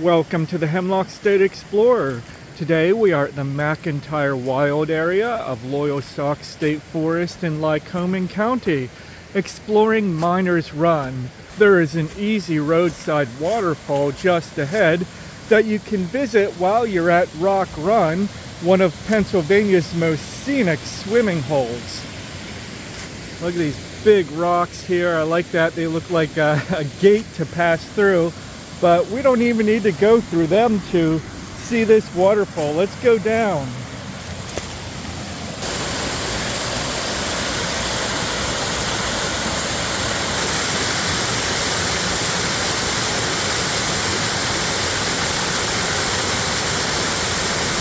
Welcome to the Hemlock State Explorer. Today we are at the McIntyre Wild Area of Loyalsock State Forest in Lycoming County, exploring Miners Run. There is an easy roadside waterfall just ahead that you can visit while you're at Rock Run, one of Pennsylvania's most scenic swimming holes. Look at these big rocks here. I like that. They look like a gate to pass through. But we don't even need to go through them to see this waterfall. Let's go down.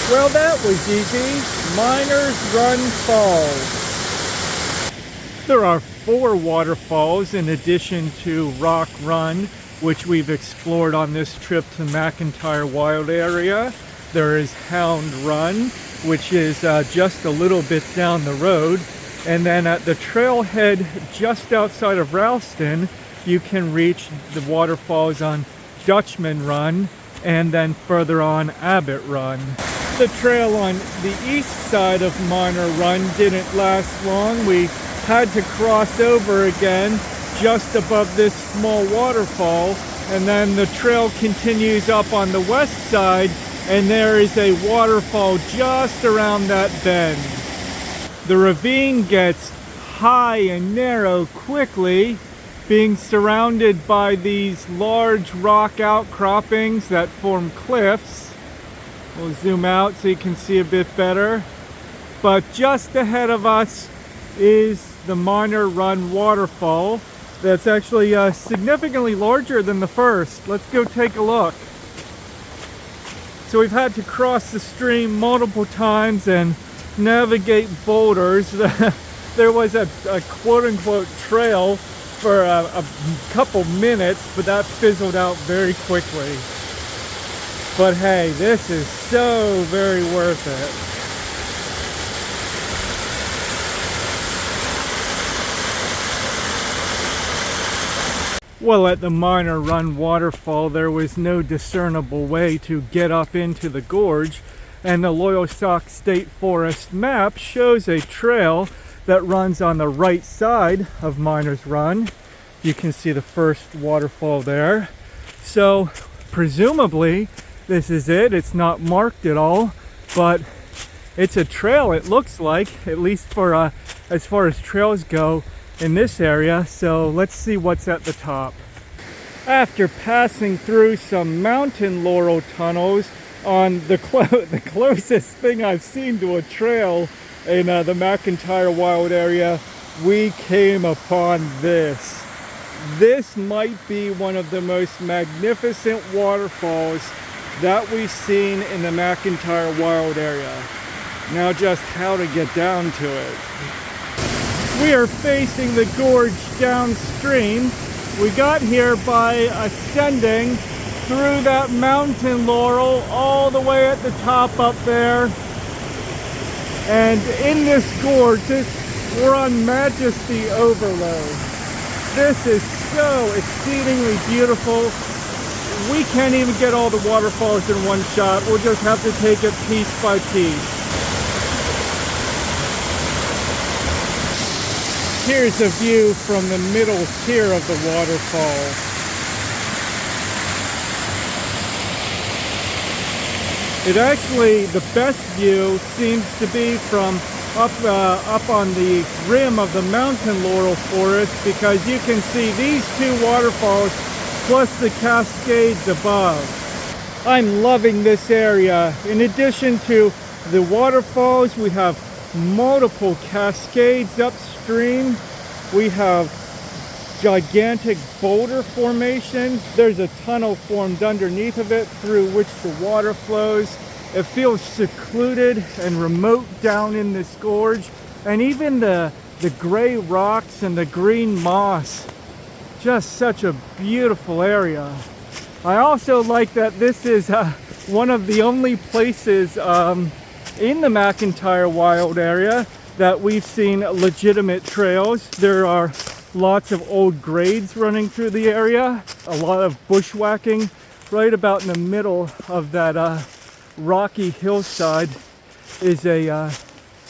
Well, that was easy. Miners Run Falls. There are 4 waterfalls in addition to Rock Run, which we've explored on this trip to McIntyre Wild Area. There is Hound Run, which is just a little bit down the road. And then at the trailhead just outside of Ralston, you can reach the waterfalls on Dutchman Run and then further on Abbott Run. The trail on the east side of Miner Run didn't last long. We had to cross over again just above this small waterfall, and then the trail continues up on the west side, and there is a waterfall just around that bend. The ravine gets high and narrow quickly, being surrounded by these large rock outcroppings that form cliffs. We'll zoom out so you can see a bit better. But just ahead of us is the Miner Run waterfall. That's actually significantly larger than the first. Let's go take a look. So we've had to cross the stream multiple times and navigate boulders. There was a quote-unquote trail for a couple minutes, but that fizzled out very quickly. But hey, this is so very worth it. Well, at the Miner Run waterfall, there was no discernible way to get up into the gorge, and the Loyalsock State Forest map shows a trail that runs on the right side of Miners Run. You can see the first waterfall there. So, presumably, this is it. It's not marked at all, but it's a trail, it looks like, at least for as far as trails go in this area. So let's see what's at the top. After passing through some mountain laurel tunnels on the closest thing I've seen to a trail in the McIntyre Wild Area, we came upon this. This might be one of the most magnificent waterfalls that we've seen in the McIntyre Wild Area. Now just how to get down to it. We are facing the gorge downstream. We got here by ascending through that mountain laurel all the way at the top up there. And in this gorge, we're on Majesty Overload. This is so exceedingly beautiful. We can't even get all the waterfalls in one shot. We'll just have to take it piece by piece. Here's a view from the middle tier of the waterfall. It actually, the best view seems to be from up on the rim of the mountain laurel forest, because you can see these 2 waterfalls plus the cascades above. I'm loving this area. In addition to the waterfalls, we have multiple cascades upstream. We have gigantic boulder formations. There's a tunnel formed underneath of it through which the water flows. It feels secluded and remote down in this gorge. And even the gray rocks and the green moss. Just such a beautiful area. I also like that this is one of the only places in the McIntyre Wild Area that we've seen legitimate trails. There are lots of old grades running through the area, a lot of bushwhacking right about in the middle of that rocky hillside is a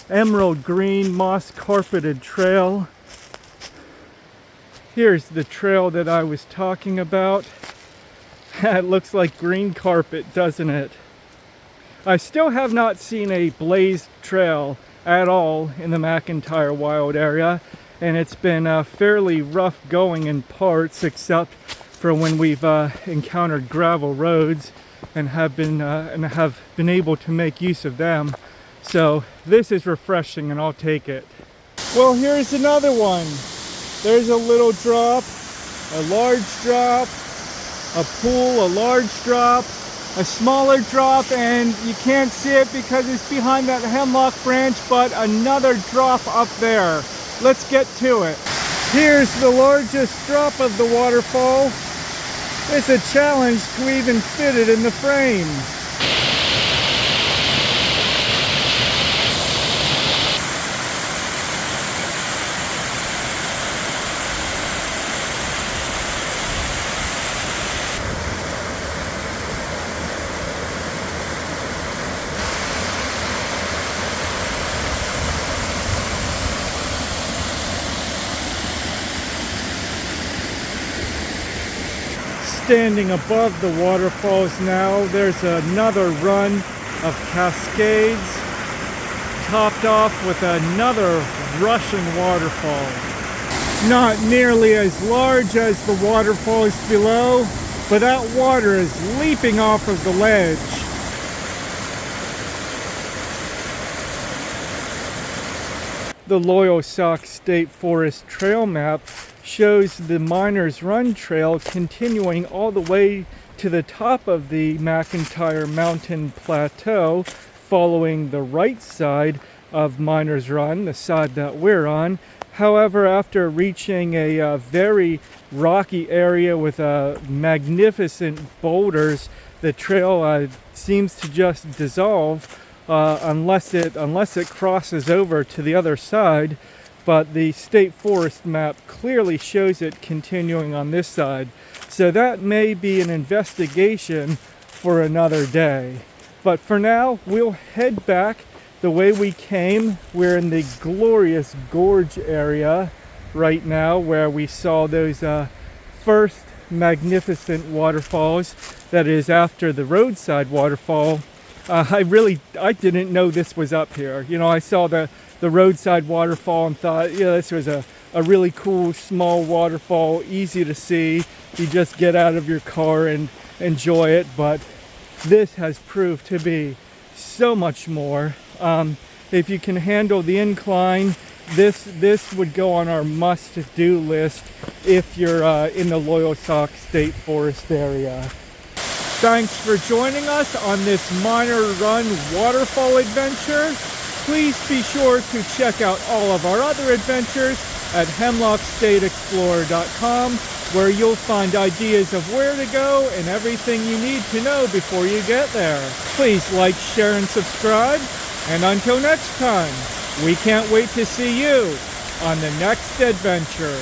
emerald green moss carpeted trail. Here's the trail that I was talking about. It looks like green carpet, doesn't it? I still have not seen a blazed trail at all in the McIntyre Wild Area, and it's been fairly rough going in parts, except for when we've encountered gravel roads and have been able to make use of them. So this is refreshing, and I'll take it. Well, here's another one. There's a little drop, a large drop, a pool, a large drop, a smaller drop, and you can't see it because it's behind that hemlock branch, but another drop up there. Let's get to it. Here's the largest drop of the waterfall. It's a challenge to even fit it in the frame. Standing above the waterfalls now, there's another run of cascades, topped off with another rushing waterfall. Not nearly as large as the waterfalls below, but that water is leaping off of the ledge. The Loyalsock State Forest trail map shows the Miners Run Trail continuing all the way to the top of the McIntyre Mountain Plateau, following the right side of Miners Run, the side that we're on. However, after reaching a very rocky area with magnificent boulders, the trail seems to just dissolve unless it crosses over to the other side. But the state forest map clearly shows it continuing on this side. So that may be an investigation for another day. But for now, we'll head back the way we came. We're in the glorious gorge area right now, where we saw those first magnificent waterfalls. That is after the roadside waterfall. I didn't know this was up here. You know, I saw the roadside waterfall and thought, yeah, this was a really cool small waterfall, easy to see. You just get out of your car and enjoy it. But this has proved to be so much more. If you can handle the incline, this would go on our must-do list if you're in the Loyalsock State Forest area. Thanks for joining us on this Miner Run waterfall adventure. Please be sure to check out all of our other adventures at hemlockstateexplorer.com, where you'll find ideas of where to go and everything you need to know before you get there. Please like, share, and subscribe. And until next time, we can't wait to see you on the next adventure.